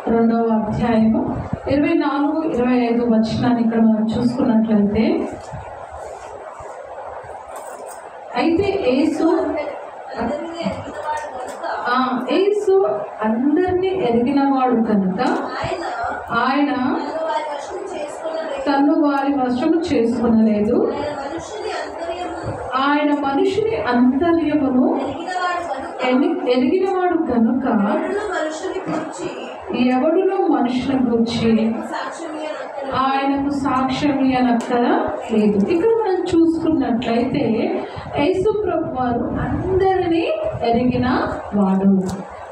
2వ అధ్యాయము 24-25 వచనాన్ని ఇక్కడ మనం చూసుకున్నట్లయితే, అయితే యేసు అందరినీ ఎరిగినవాడు కనుక ఆయన తను వారి వశము చేసుకునలేదు. ఆయన మనుషుని అంతర్యమును ఎరిగినవాడు కనుక ఎవడునో మనుషుని గురించి ఆయనకు సాక్ష్యం అనక్కర లేదు. ఇక్కడ మనం చూసుకున్నట్లయితే యేసు ప్రభు వారు అందరినీ ఎరిగిన వాడు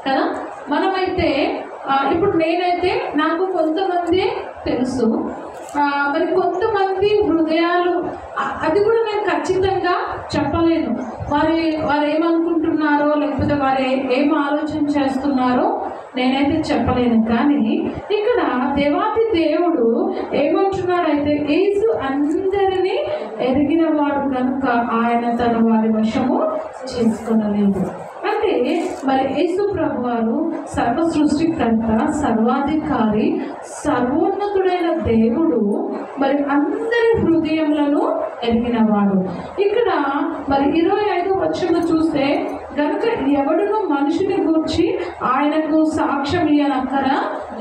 కదా. మనమైతే ఇప్పుడు నేనైతే నాకు కొంతమంది తెలుసు, మరి కొంతమంది హృదయాలు అది కూడా నేను ఖచ్చితంగా చెప్పలేను. వారు ఏమనుకుంటున్నారో లేకపోతే వారు ఏం ఆలోచన చేస్తున్నారో నేనైతే చెప్పలేను. కానీ ఇక్కడ దేవాది దేవుడు ఏమంటున్నాడైతే, యేసు అందరినీ ఎరిగిన వాడు కనుక ఆయన తన వారి వశము చేసుకొనలేదు. అంటే మరి యేసు ప్రభు వారు సర్వ సృష్టికర్త, సర్వాధికారి, సర్వోన్నతుడైన దేవుడు, మరి అందరి హృదయములను ఎరిగినవాడు. ఇక్కడ మరి 25వ వచనంలో చూస్తే, గనుక ఎవడును మనుషుని గురించి ఆయనకు సాక్ష్యం ఇయ్యనక్కర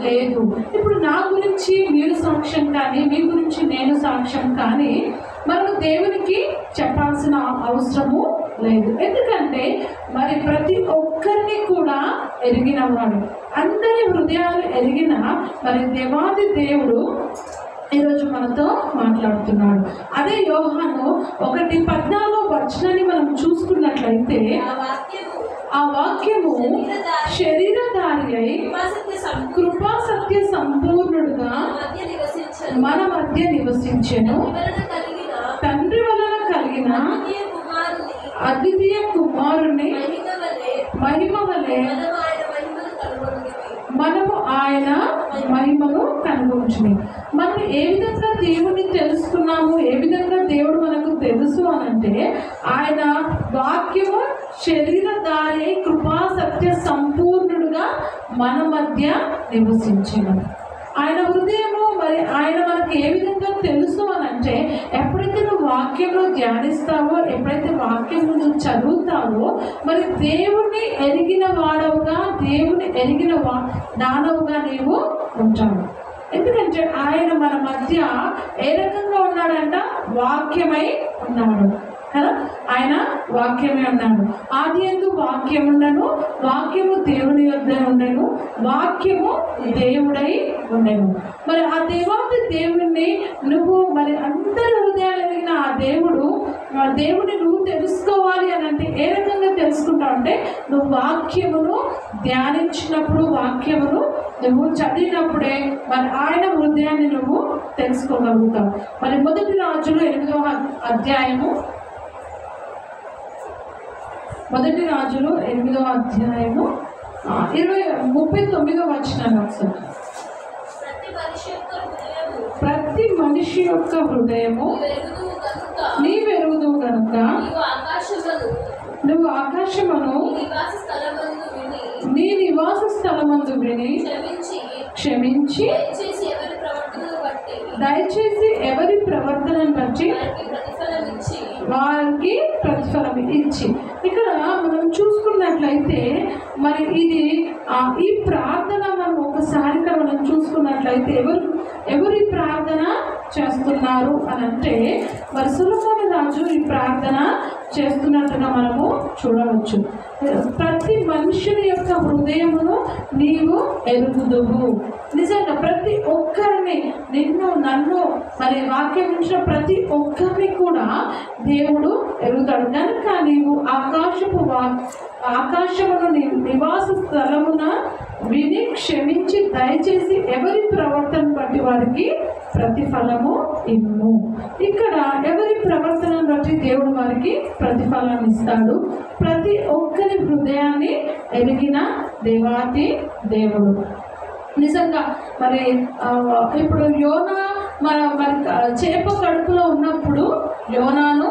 లేదు. ఇప్పుడు నా గురించి మీరు సాక్ష్యం కానీ, మీ గురించి నేను సాక్ష్యం కానీ మనం దేవునికి చెప్పాల్సిన అవసరము లేదు. ఎందుకంటే మరి ప్రతి ఒక్కరిని కూడా ఎరిగినవాడు, అందరి హృదయాలు ఎరిగిన మరి దేవాది దేవుడు ఈరోజు మనతో మాట్లాడుతున్నాడు. అదే యోహాను 1:14 వచనాన్ని మనం చూసుకున్నట్లయితే, ఆ వాక్యము శరీరధారి అయి కృపా సత్య సంపూర్ణుడుగా మన మధ్య నివసించెను. తండ్రి వలన కలిగిన అద్వితీయ కుమారుని మహిమ వలె మనము ఆయన మహిమను కనుగొంచుని. మనం ఏ విధంగా దేవుని తెలుసుకున్నాము, ఏ విధంగా దేవుడు మనకు తెలుసు అనంటే, ఆయన వాక్యము శరీరధారి కృపా సత్య సంపూర్ణుడుగా మన మధ్య నివసించను. ఆయన హృదయము మరి ఆయన మనకు ఏ విధంగా తెలుసు అనంటే, ఎప్పుడైతే నువ్వు వాక్యంలో ధ్యానిస్తావో, ఎప్పుడైతే వాక్యంలో నువ్వు చదువుతావో, మరి దేవుణ్ణి ఎరిగిన వాడవుగా, దేవుని ఎరిగిన దానవుగా నీవు ఉంటావు. ఎందుకంటే ఆయన మన మధ్య ఏ రకంగా ఉన్నాడంట, వాక్యమై ఉన్నాడు కదా. ఆయన వాక్యమే ఉన్నాడు. ఆదియందు వాక్యం ఉండను, వాక్యము దేవుని యొద్ద ఉండెను, వాక్యము దేవుడై ఉండెను. మరి ఆ దేవాది దేవుణ్ణి నువ్వు మరి అందరి హృదయాలు ఎరిగిన ఆ దేవుడిని నువ్వు తెలుసుకోవాలి అని అంటే ఏ రకంగా తెలుసుకుంటావు అంటే, నువ్వు వాక్యమును ధ్యానించినప్పుడు, వాక్యమును నువ్వు చదివినప్పుడే మరి ఆయన హృదయాన్ని నువ్వు తెలుసుకోగలుగుతావు. మరి 1 రాజులు 8వ అధ్యాయము 39వ వచనాన్ని ఒకసారి. ప్రతి మనిషి యొక్క హృదయము నీవెరుగుదువు గనుక నువ్వు ఆకాశమును నీ నివాస స్థలమందు విని క్షమించి దయచేసి ఎవరి ప్రవర్తనను బట్టి వారికి ప్రతిఫలం ఇచ్చి. ఇక్కడ మనం చూసుకున్నట్లయితే మరి ఇది ఈ ప్రార్థన మనం ఒకసారి మనం చూసుకున్నట్లయితే ఎవరి ప్రార్థన చేస్తున్నారు అని అంటే, మరి సొలొమోను రాజు ఈ ప్రార్థన చేస్తున్నట్టుగా మనము చూడవచ్చు. ప్రతి మనుషుని యొక్క హృదయమును నీవు ఎరుగుదువు. నిజంగా ప్రతి ఒక్కరిని, నిన్ను నన్ను మరి వాక్యం ఉంచిన ప్రతి ఒక్కరిని కూడా దేవుడు ఎరుగుతాడు. కనుక నీవు ఆకాశమును నివాస స్థలమున విని క్షమించి దయచేసి ఎవరి ప్రవర్తన బట్టి వారికి ప్రతిఫలము ఇమ్ము. ఇక్కడ ఎవరి ప్రవర్తనను బట్టి దేవుడు వారికి ప్రతిఫలాన్ని ఇస్తాడు. ప్రతి ఒక్కరి హృదయాన్ని ఎరిగిన దేవాతి దేవుడు. నిజంగా మరి ఇప్పుడు యోనా మరి చేప కడుపులో ఉన్నప్పుడు యోనాను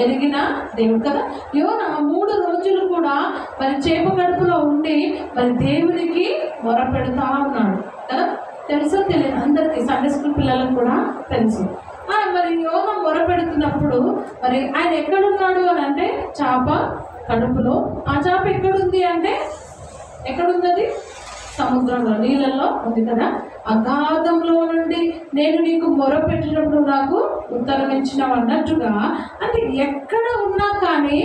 ఎరిగిన దేవుడు కదా. యోనా 3 రోజులు కూడా మరి చేప కడుపులో ఉండి మరి దేవునికి మొరపెడుతా ఉన్నాడు కదా. తెలుసో తెలియదు అందరికీ, సండే స్కూల్ పిల్లలకు కూడా తెలుసు. మరి యోన మొరపెడుతున్నప్పుడు మరి ఆయన ఎక్కడున్నాడు అని అంటే చేప కడుపులో. ఆ చేప ఎక్కడుంది అంటే ఎక్కడుంది? అది సముద్రంలో, నీళ్ళల్లో ఉంది కదా. అగాధంలో నుండి నేను నీకు మొరపెట్టినప్పుడు నాకు ఉత్తరం ఇచ్చినావు అన్నట్టుగా, అంటే ఎక్కడ ఉన్నా కానీ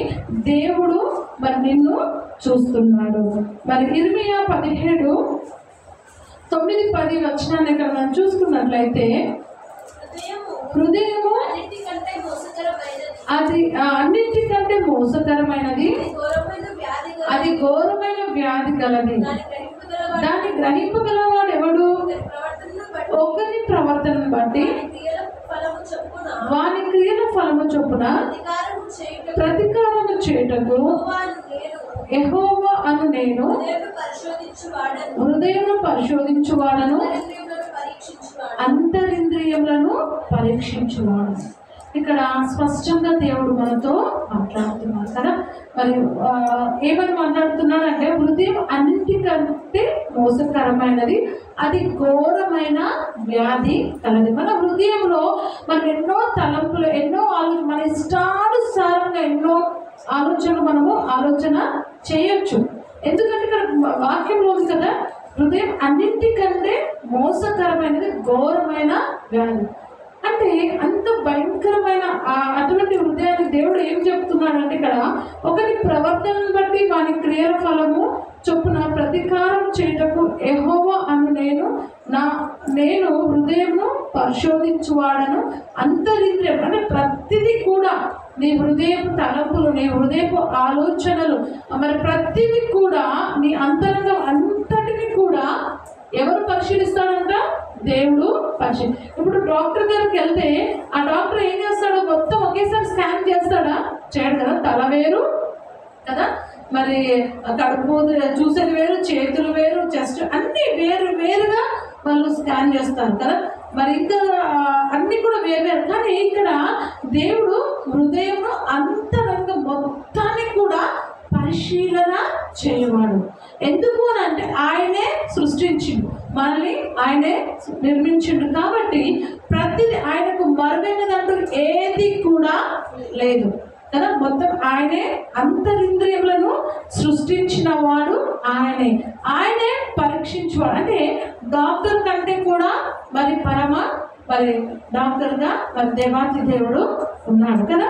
దేవుడు మరి నిన్ను చూస్తున్నాడు. మరి ఇర్మియా 17:9-10 వచనాన్ని ఇక్కడ మనం చూసుకున్నట్లయితే, హృదయము అది అన్నిటికంటే మోసకరమైనది, అది ఘోరమైన వ్యాధి కలది, దాన్ని గ్రహింపగలవాడు ఎవడు? ఒకరి ప్రవర్తనను బట్టి వాని క్రియల ఫలము చొప్పున ప్రతీకారము చేయుటకు యెహోవా అను నేను హృదయమును పరిశోధించువాడను, అంతరింద్రియములను పరీక్షించువాడు. ఇక్కడ స్పష్టంగా దేవుడు మనతో మాట్లాడుతున్నారు కదా. మరి ఏమని మాట్లాడుతున్నారంటే, హృదయం అన్నింటికంటే మోసకరమైనది, అది ఘోరమైన వ్యాధి కలది. మన హృదయంలో మనం ఎన్నో తలంపులు, ఎన్నో ఆలోచన, మన ఇష్టానుసారంగా ఎన్నో ఆలోచనలు మనము ఆలోచన చేయొచ్చు. ఎందుకంటే ఇక్కడ వాక్యంలో ఉంది కదా, హృదయం అన్నింటికంటే మోసకరమైనది, ఘోరమైన వ్యాధి. అంటే అంత భయంకరమైన అటువంటి హృదయాన్ని దేవుడు ఏం చెప్తున్నాడంటే, ఇక్కడ ఒకరి ప్రవర్తనను బట్టి వాని క్రియల ఫలము చొప్పున ప్రతీకారం చేయుటకు యెహోవా అను నేను హృదయమును పరిశోధించువాడను, అంతరింద్రియం అంటే ప్రతిదీ కూడా నీ హృదయపు తలంపులు, నీ హృదయపు ఆలోచనలు, మరి ప్రతిదీ కూడా నీ అంతరంగం అంతటిని కూడా ఎవరు పరిశీలిస్తాడంట? దేవుడు పరిశీలి. ఇప్పుడు డాక్టర్ దగ్గరికి వెళ్తే ఆ డాక్టర్ ఏం చేస్తాడో మొత్తం ఒకేసారి స్కాన్ చేస్తాడా? చేయడు కదా. తల వేరు కదా, మరి కడుపు చూసేది వేరు, చేతులు వేరు, చెస్ట్ అన్నీ వేరు వేరుగా వాళ్ళు స్కాన్ చేస్తారు కదా. మరి ఇంకా అన్నీ కూడా వేరు. కానీ ఇక్కడ దేవుడు హృదయంలో అంతరంగం మొత్తాన్ని కూడా పరిశీలన చేయవాడు. ఎందుకు అని అంటే ఆయనే సృష్టించిండు, మనల్ని ఆయనే నిర్మించిండు. కాబట్టి ప్రతిదీ ఆయనకు మరుగైనదంటూ ఏది కూడా లేదు కదా. మొత్తం ఆయనే, అంతరింద్రియములను సృష్టించిన వాడు ఆయనే పరీక్షించేవాడు. అంటే డాక్టర్ కంటే కూడా మరి మరి డాక్టర్గా మరి దేవాతి దేవుడు ఉన్నాడు కదా.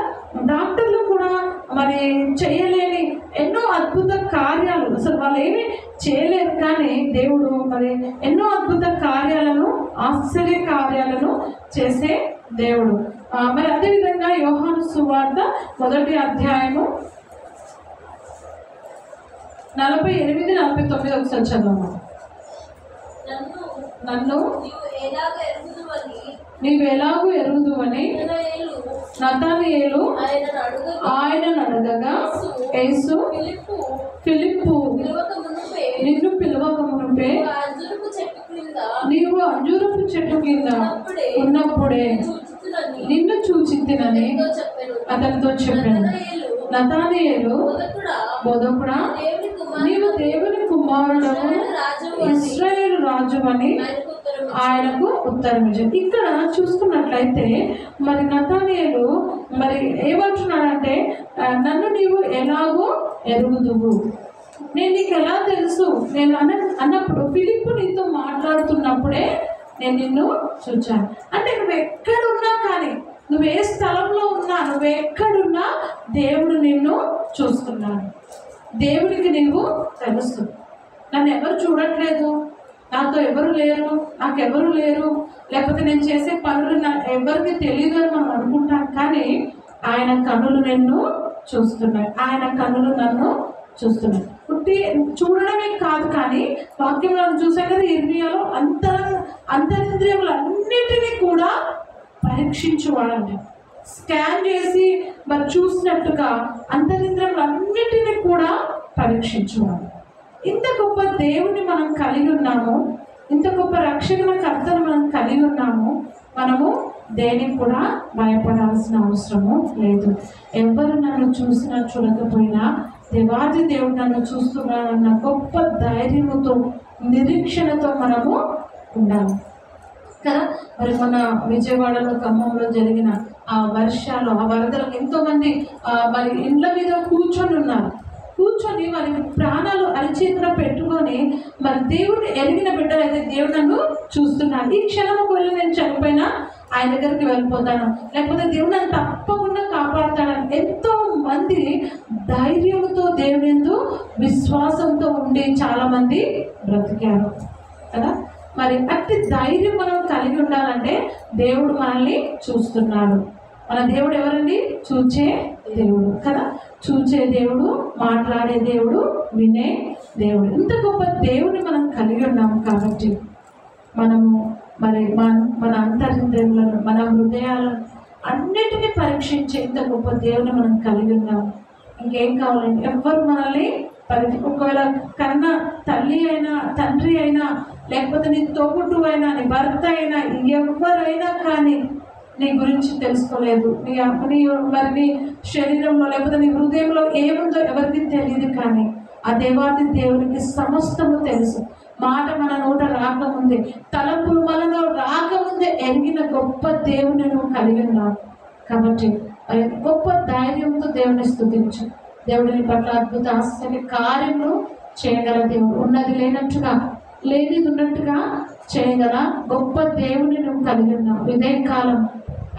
డాక్టర్లు కూడా మరి చేయలేని ఎన్నో అద్భుత కార్యాలు, అసలు వాళ్ళు ఏమీ చేయలేరు, కానీ దేవుడు మరి ఎన్నో అద్భుత కార్యాలను, ఆశ్చర్య కార్యాలను చేసే దేవుడు. మరి అదేవిధంగా యోహాను సువార్త 1వ అధ్యాయము 48-49 ఒకసారి చదవమా. నన్ను నీవు ఎలాగూ ఎరుగుదువని నతనయేలు ఆయనను అడగగా, యేసు ఫిలిప్పు నిన్ను పిలవక మునుపే నీవు అంజూరపు చెట్టు కింద ఉన్నప్పుడే నిన్ను చూచితినని అతనితో చెప్పాను. నతనయేలు, బోధకుడా, నీవు దేవుని కుమారుడవు, ఇశ్రాయేలు రాజు అని ఆయనకు ఉత్తరం ఇచ్చాడు. ఇక్కడ చూసుకున్నట్లయితే మరి నతనయేలు మరి ఏమంటున్నాడంటే, నన్ను నీవు ఎలాగో ఎరుగుదువు, నేను నీకు ఎలా తెలుసు నేను అన్నప్పుడు ఫిలిప్పు నీతో మాట్లాడుతున్నప్పుడే నేను నిన్ను చూచాను. అంటే నువ్వు ఎక్కడున్నా కానీ, నువ్వు ఏ స్థలంలో ఉన్నా, నువ్వు ఎక్కడున్నా దేవుడు నిన్ను చూస్తున్నాడు. దేవుడికి నీవు తెలుసు. నన్ను ఎవరు చూడట్లేదు, నాతో ఎవరు లేరు, నాకెవరు లేరు, లేకపోతే నేను చేసే పనులు ఎవరికి తెలియదు అని మనం అనుకుంటాం. కానీ ఆయన కన్నులు నిన్ను చూస్తున్నాయి, ఆయన కన్నులు నన్ను చూస్తున్నాయి. పుట్టి చూడడమే కాదు, కానీ వాక్యంలో చూసాం కదా, ఇర్మియాలో అంతరింద్రియములు అన్నిటినీ కూడా పరీక్షించువాడంటే, స్కాన్ చేసి మరి చూసినట్టుగా అంతరింద్రియములు అన్నిటినీ కూడా పరీక్షించువాడు. ఇంత గొప్ప దేవుని మనం కలిగి ఉన్నాము, ఇంత గొప్ప రక్షణ కర్తను మనం కలిగి ఉన్నాము. మనము దేనికి కూడా భయపడాల్సిన అవసరము లేదు. ఎవరు నన్ను చూసినా చూడకపోయినా దేవాది దేవుడు నన్ను చూస్తున్నాడన్న గొప్ప ధైర్యముతో నిరీక్షణతో మనము ఉండాలి కదా. మరి మన విజయవాడలో, ఖమ్మంలో జరిగిన ఆ వర్షాలు, ఆ వరదలకు ఎంతోమంది మరి ఇండ్ల మీద కూర్చొని ఉన్నారు. కూర్చొని వారికి ప్రాణాలు అరిచేతున పెట్టుకొని మరి దేవుడిని ఎరిగిన బిడ్డలు అయితే దేవుడు నన్ను చూస్తున్నాడు, ఈ క్షణం ఒకవేళ నేను చనిపోయినా ఆయన దగ్గరికి వెళ్ళిపోతాను, లేకపోతే దేవుడు నన్ను తప్పకుండా కాపాడుతాడని ఎంతో మంది ధైర్యంతో దేవుని యందు విశ్వాసంతో ఉండి చాలామంది బ్రతికారు కదా. మరి అట్టి ధైర్యం మనం కలిగి ఉండాలంటే దేవుడు మనల్ని చూస్తున్నాడు. మన దేవుడు ఎవరండి? చూచే దేవుడు కదా. చూచే దేవుడు, మాట్లాడే దేవుడు, వినే దేవుడు. ఇంత గొప్ప దేవుడిని మనం కలిగి ఉన్నాము కాబట్టి మనము మరి మన అంతరింద్రియములను, మన హృదయాలను అన్నిటినీ పరీక్షించే ఇంత గొప్ప దేవుని మనం కలిగి ఉన్నాము. ఇంకేం కావాలండి? ఎవ్వరు మనల్ని ఒకవేళ కన్న తల్లి అయినా, తండ్రి అయినా, లేకపోతే నీ తోబుట్టు అయినా, నీ భర్త అయినా, ఎవరైనా కానీ నీ గురించి తెలుసుకోలేదు, మరి నీ శరీరంలో లేకపోతే నీ హృదయంలో ఏముందో ఎవరికి తెలియదు. కానీ ఆ దేవాది దేవునికి సమస్తము తెలుసు. మాట మన నోట రాకముందే, తలంపులు మనలో రాకముందే ఎరిగిన గొప్ప దేవుని నువ్వు కలిగి ఉన్నావు కాబట్టి గొప్ప ధైర్యంతో దేవుని స్తుతించు. దేవుడిని పట్ల అద్భుత ఆశ్చర్య కార్యములు చేయగల దేవుడు. ఉన్నది లేనట్టుగా, లేనిది ఉన్నట్టుగా చేయగల గొప్ప దేవుని నువ్వు కలిగి ఉన్నావు. ఇదే కాలం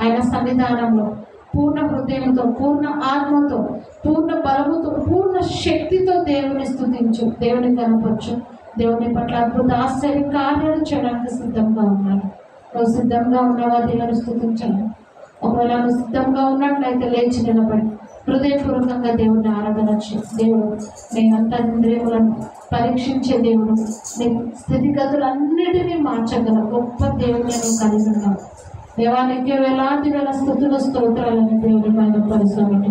ఆయన సన్నిధానంలో పూర్ణ హృదయంతో, పూర్ణ ఆత్మతో, పూర్ణ బలముతో, పూర్ణ శక్తితో దేవుని స్తుతించు, దేవుని కనపరచు. దేవుని పట్ల అద్భుత ఆశ్చర్య కార్యాలు చేయడానికి సిద్ధంగా ఉన్నాడు. నువ్వు సిద్ధంగా ఉన్నావా దేవుని స్తుతించాలి? ఒకవేళ నువ్వు సిద్ధంగా ఉన్నట్లయితే లేచి నిలబడి హృదయపూర్వకంగా దేవుడిని ఆరాధన చేయి. దేవుడు నీ అంతరింద్రియములను పరీక్షించే దేవుడు, నీ స్థితిగతులన్నిటినీ మార్చగల గొప్ప దేవుడిని నువ్వు కలిగి ఉన్నావు. దేవానికి వేలాది వేల స్తుతుల స్తోత్రాలను దేవుడి పైన పరిశ్రమ.